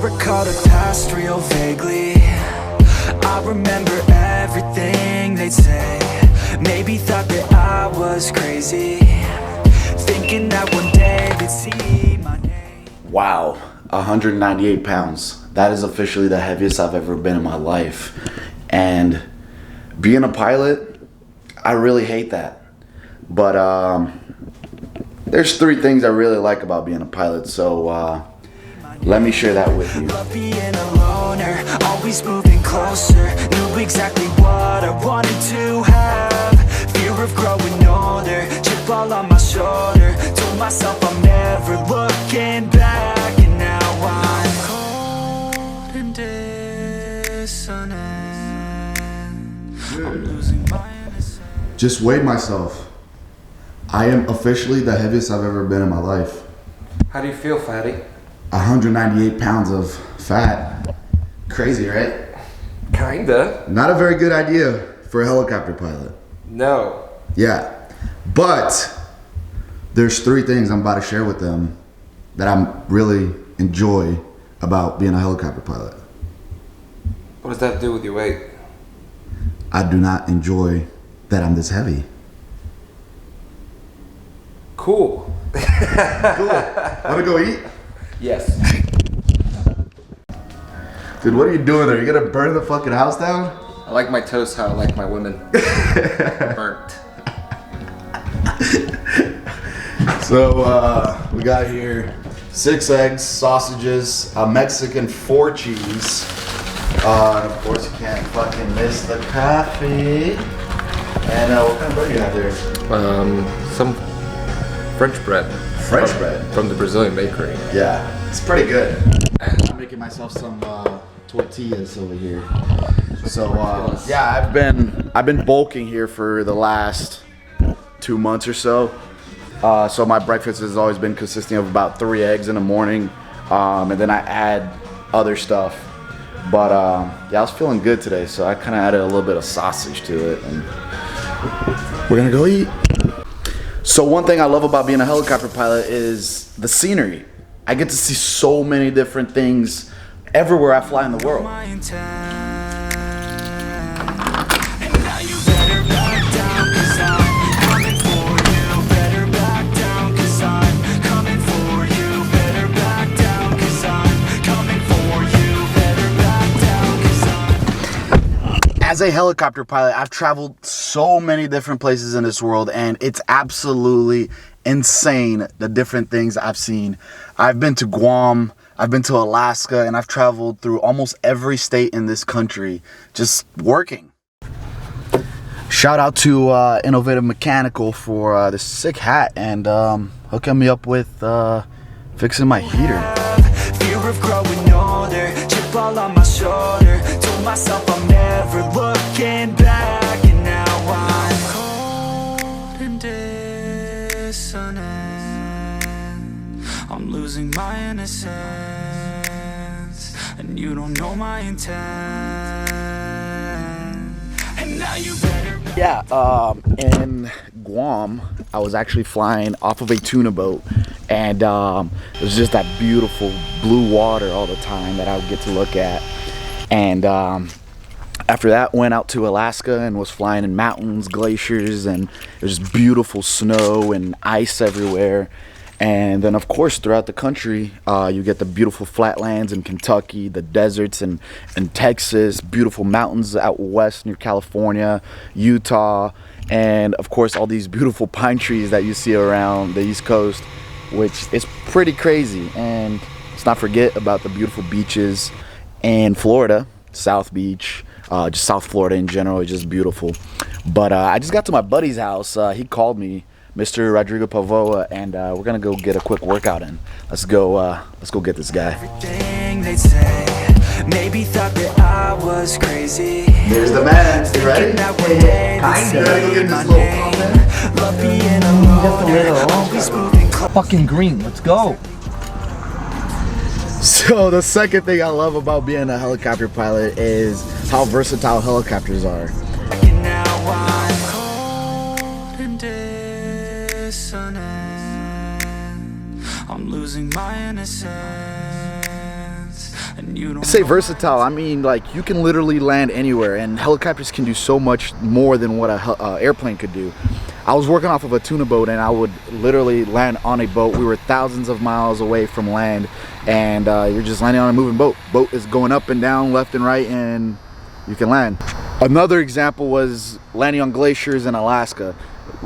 recall the past real vaguely. I remember everything they'd say. Maybe thought that I was crazy, thinking that one day they'd see my name. Wow, 198 pounds. That is officially the heaviest I've ever been in my life. And being a pilot, I really hate that. But there's 3 things I really like about being a pilot, so let me share that with you. Love being a loner, always moving closer. Knew exactly what I wanted to have. Fear of growing older, chip all on my shoulder. Told myself I'm never looking back. And now I'm cold and dissonant. I'm losing my innocence. Just weighed myself. I am officially the heaviest I've ever been in my life. How do you feel, fatty? 198 pounds of fat. Crazy, right? Kinda. Not a very good idea for a helicopter pilot. No. Yeah. But there's 3 things I'm about to share with them that I really enjoy about being a helicopter pilot. What does that do with your weight? I do not enjoy that I'm this heavy. Cool. Cool. Wanna go eat? Yes. Dude, what are you doing there? You gonna burn the fucking house down? I like my toast how I like my women. Burnt. So we got here 6 eggs, sausages, a Mexican 4 cheese, and of course you can't fucking miss the coffee. And what kind of bread do you have there? Some French bread. French bread? From the Brazilian bakery. Yeah, it's pretty good. I'm making myself some tortillas over here. So yeah, I've been bulking here for the last 2 months or so. So my breakfast has always been consisting of about 3 eggs in the morning, and then I add other stuff. But yeah, I was feeling good today, so I kind of added a little bit of sausage to it, and we're gonna go eat. So one thing I love about being a helicopter pilot is the scenery. I get to see so many different things everywhere I fly in the world. As a helicopter pilot, I've traveled so many different places in this world, and it's absolutely insane the different things I've seen. I've been to Guam, I've been to Alaska, and I've traveled through almost every state in this country just working. Shout out to Innovative Mechanical for this sick hat and hooking me up with fixing my heater. Fear of growing older, chip all on my shoulder. Told myself I'm never looking back. And now I'm cold and dissonant. I'm losing my innocence, and you don't know my intent. And now you better. Yeah, in Guam, I was actually flying off of a tuna boat, and it was just that beautiful blue water all the time that I would get to look at. And after that, went out to Alaska and was flying in mountains, glaciers, and it was just beautiful snow and ice everywhere. And then, of course, throughout the country, you get the beautiful flatlands in Kentucky, the deserts in Texas, beautiful mountains out west near California, Utah, and, of course, all these beautiful pine trees that you see around the East Coast, which is pretty crazy. And let's not forget about the beautiful beaches in Florida, South Beach, just South Florida in general is just beautiful. But I just got to my buddy's house. He called me, Mr. Rodrigos Pavoa, and we're gonna go get a quick workout in. Let's go get this guy. Everything they'd say, maybe thought that I was crazy. There's the man. You ready? Kinda. Go get this little comment. Love being alone, always moving close. Fucking green, let's go. So the second thing I love about being a helicopter pilot is how versatile helicopters are. And now I'm cold and dissonant. I'm losing my innocence, and you don't Say know versatile, I mean like you can literally land anywhere, and helicopters can do so much more than what a airplane could do. I was working off of a tuna boat, and I would literally land on a boat. We were thousands of miles away from land, and you're just landing on a moving boat. Boat is going up and down, left and right, and you can land. Another example was landing on glaciers in Alaska.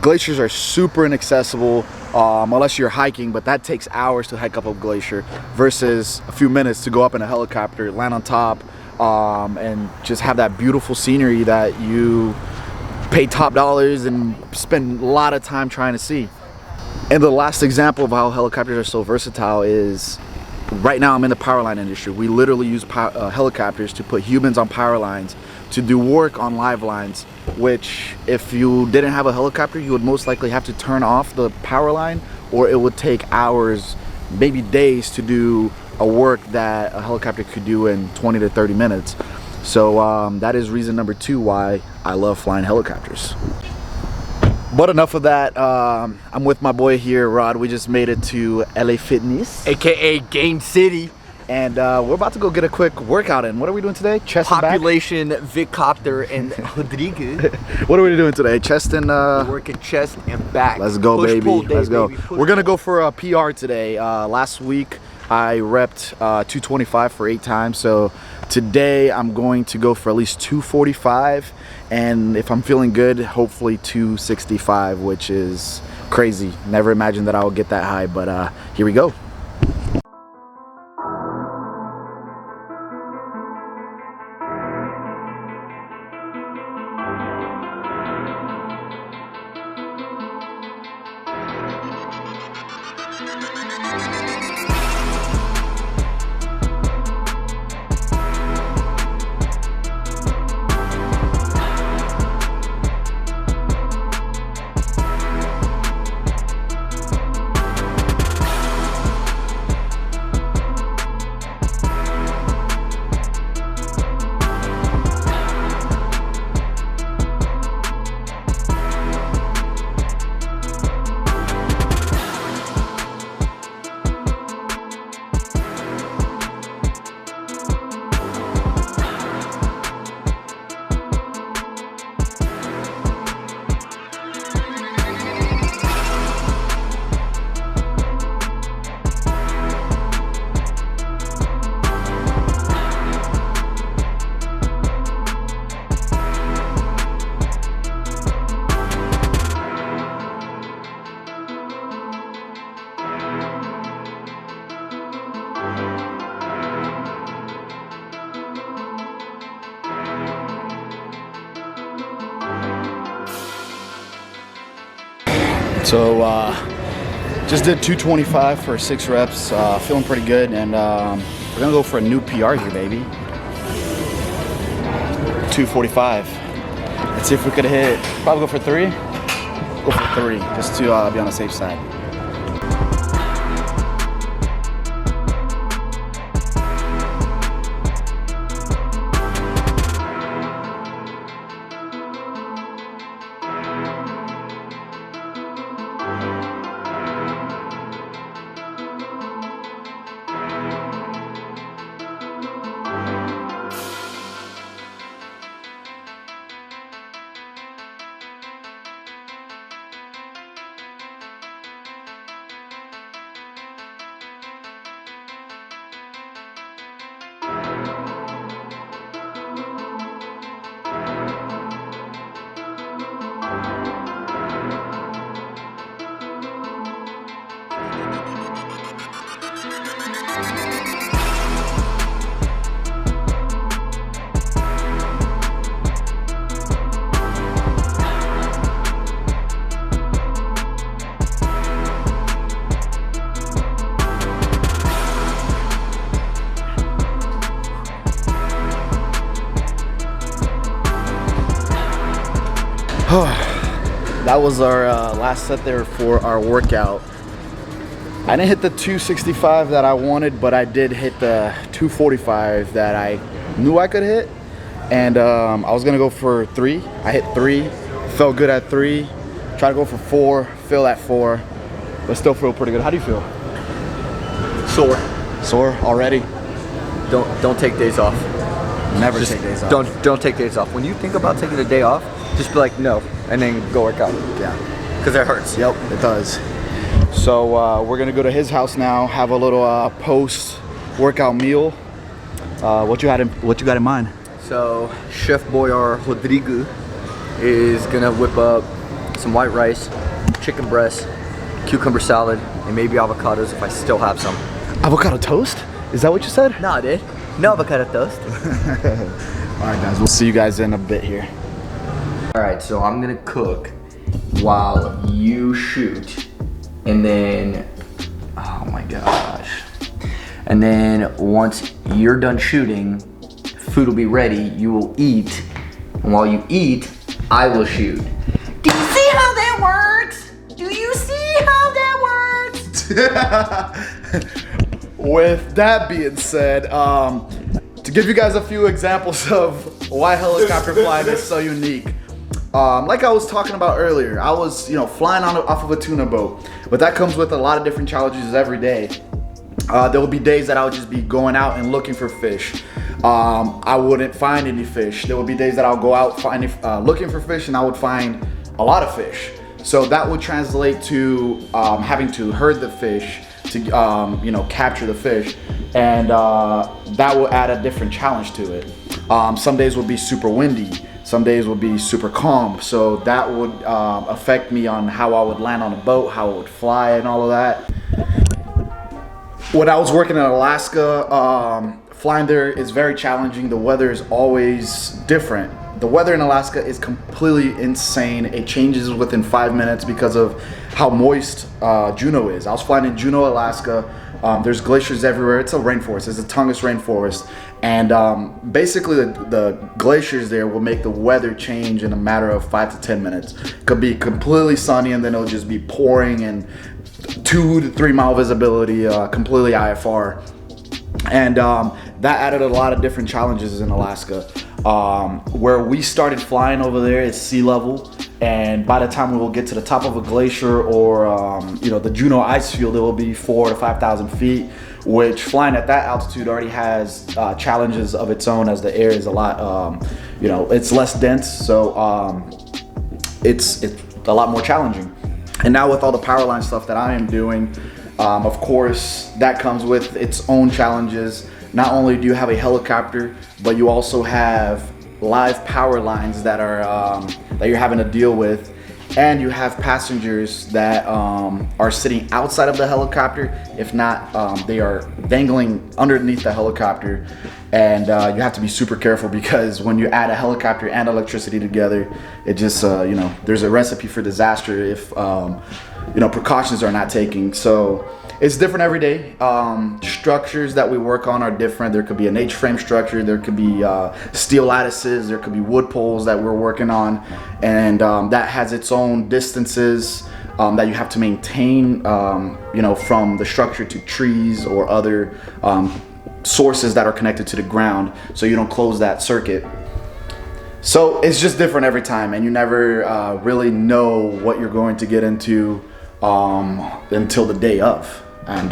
Glaciers are super inaccessible unless you're hiking, but that takes hours to hike up a glacier versus a few minutes to go up in a helicopter, land on top, and just have that beautiful scenery that you pay top dollars and spend a lot of time trying to see. And the last example of how helicopters are so versatile is right now I'm in the power line industry. We literally use helicopters to put humans on power lines to do work on live lines, which if you didn't have a helicopter, you would most likely have to turn off the power line, or it would take hours, maybe days, to do a work that a helicopter could do in 20 to 30 minutes. So that is reason number 2 why I love flying helicopters. But enough of that. I'm with my boy here, Rod. We just made it to LA Fitness, AKA Game City. and we're about to go get a quick workout in. What are we doing today? Chest and back? Population, Vicopter, and Rodrigos. What are we doing today? Chest and Working chest and back. let's go, Push, baby. pull day, Let's go. baby. Push, We're gonna pull. go for a PR today. Last week I repped 225 for 8 times, so today I'm going to go for at least 245, and if I'm feeling good, hopefully 265, which is crazy. Never imagined that I would get that high, but here we go. So just did 225 for 6 reps, feeling pretty good, and we're gonna go for a new PR here, baby. 245. Let's see if we could hit, probably go for 3. Go for 3, just to be on the safe side. That was our last set there for our workout. I didn't hit the 265 that I wanted, but I did hit the 245 that I knew I could hit. And I was gonna go for 3. I hit 3, felt good at 3. Try to go for 4, feel at 4, but still feel pretty good. How do you feel? Sore. Sore already? Don't don't take days off. Never take days off. Don't take days off. When you think about taking a day off, just be like no, and then go work out. Yeah. Because it hurts. Yep, it does. So we're gonna go to his house now, have a little post-workout meal. What you got in mind? So Chef Boyar Rodrigo is gonna whip up some white rice, chicken breast, cucumber salad, and maybe avocados if I still have some. Avocado toast? Is that what you said? Nah, dude. No avocado toast. All right, guys. We'll see you guys in a bit here. All right, so I'm gonna cook while you shoot, and then, oh my gosh. And then once you're done shooting, food will be ready, you will eat, and while you eat, I will shoot. Do you see how that works? Do you see how that works? With that being said, to give you guys a few examples of why helicopter flying is so unique. Like I was talking about earlier, I was, flying off of a tuna boat, but that comes with a lot of different challenges every day. There will be days that I would just be going out and looking for fish. I wouldn't find any fish. There would be days that I'll go out looking for fish and I would find a lot of fish. So that would translate to having to herd the fish to capture the fish, and that will add a different challenge to it. Some days will be super windy. Some days will be super calm, so that would affect me on how I would land on a boat, how it would fly, and all of that. When I was working in Alaska, flying there is very challenging. The weather is always different. The weather in Alaska is completely insane. It changes within 5 minutes because of how moist Juneau is. I was flying in Juneau, Alaska. There's glaciers everywhere. It's a rainforest. It's a Tongass rainforest. And basically the glaciers there will make the weather change in a matter of 5 to 10 minutes. Could be completely sunny and then it'll just be pouring and 2 to 3 mile visibility, completely IFR. And that added a lot of different challenges in Alaska. Where we started flying over there is sea level, and by the time we will get to the top of a glacier or the Juneau ice field, it will be 4,000 to 5,000 feet, which flying at that altitude already has challenges of its own, as the air is a lot it's less dense, so it's a lot more challenging. And now with all the power line stuff that I am doing, of course that comes with its own challenges. Not only do you have a helicopter, but you also have live power lines that are that you're having to deal with, and you have passengers that are sitting outside of the helicopter. If not, they are dangling underneath the helicopter, and you have to be super careful because when you add a helicopter and electricity together, it just there's a recipe for disaster if precautions are not taken. So it's different every day. Structures that we work on are different. There could be an H-frame structure, there could be steel lattices, there could be wood poles that we're working on, and that has its own distances that you have to maintain, from the structure to trees or other sources that are connected to the ground, so you don't close that circuit. So it's just different every time, and you never really know what you're going to get into until the day of. And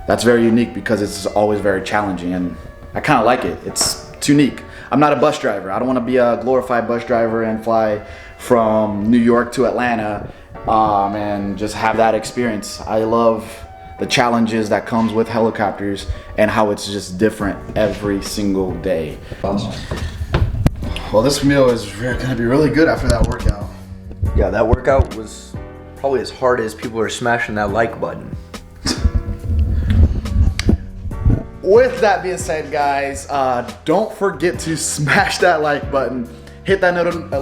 that's very unique because it's always very challenging, and I kind of like it. It's unique. I'm not a bus driver. I don't want to be a glorified bus driver and fly from New York to Atlanta and just have that experience. I love the challenges that comes with helicopters and how it's just different every single day. Well, this meal is going to be really good after that workout. Yeah, that workout was probably as hard as people are smashing that like button. With that being said, guys, don't forget to smash that like button, hit that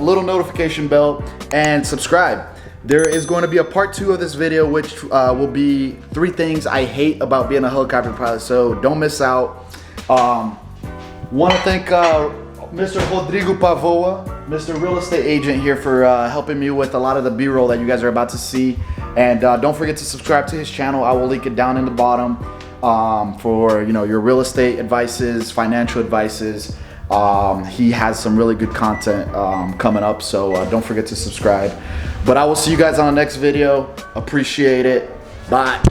little notification bell, and subscribe. There is going to be a part 2 of this video, which will be 3 things I hate about being a helicopter pilot, so don't miss out. Want to thank Mr. Rodrigo Pavoa, Mr. Real Estate Agent here, for helping me with a lot of the B-roll that you guys are about to see. And don't forget to subscribe to his channel. I will link it down in the bottom for your real estate advices, financial advices. He has some really good content coming up, so don't forget to subscribe. But I will see you guys on the next video. Appreciate it. Bye.